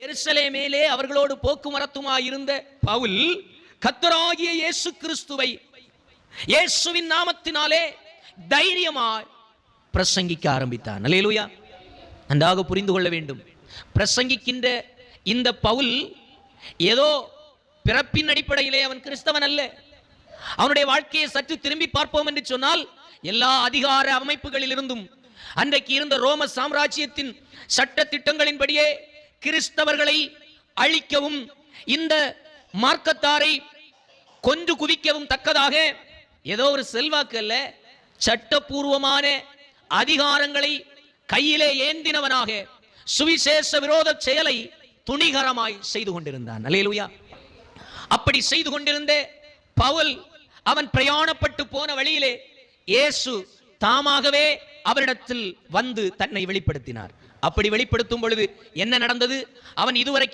எருசலேமிலே அவர்களோடு போக்குவரத்துமாயிருந்த பவுல் கர்த்தராகிய இயேசு கிறிஸ்துவை இயேசுவின் நாமத்தினாலே தைரியமாய் பிரசங்கிக்க ஆரம்பித்தார். அல்லேலூயா. நன்றாக புரிந்து கொள்ள வேண்டும். பிரசங்கிக்கின்ற இந்த பவுல் ஏதோ பிறப்பின் அடிப்படையிலே அவன் கிறிஸ்தவன் அல்ல. அவனுடைய வாழ்க்கையை சற்று திரும்பி பார்ப்போம் என்று சொன்னால், எல்லா அதிகார அமைப்புகளில் இருந்தும் அன்றைக்கு இருந்த ரோம சாம்ராஜ்யத்தின் சட்ட திட்டங்களின்படியே கிறிஸ்தவர்களை அழிக்கவும் இந்த மார்க்கத்தாரை கொன்று குவிக்கவும் தக்கதாக ஏதோ ஒரு செல்வாக்கு அல்ல, சட்டபூர்வமான அதிகாரங்களை கையிலே ஏந்தினவனாக சுவிசேஷ விரோத செயலை துணிகரமாய் செய்து கொண்டிருந்தான். அல்லேலூயா. அப்படி செய்து கொண்டிருந்த பவுல் அவன் பிரயாணப்பட்டு போன வழியிலே இயேசு தாமாகவே அவரிடத்தில் வந்து தன்னை வெளிப்படுத்தினார். அப்படி வெளிப்படுத்தும் பொழுது என்ன நடந்தது? அவன் இதுவரைக்கும்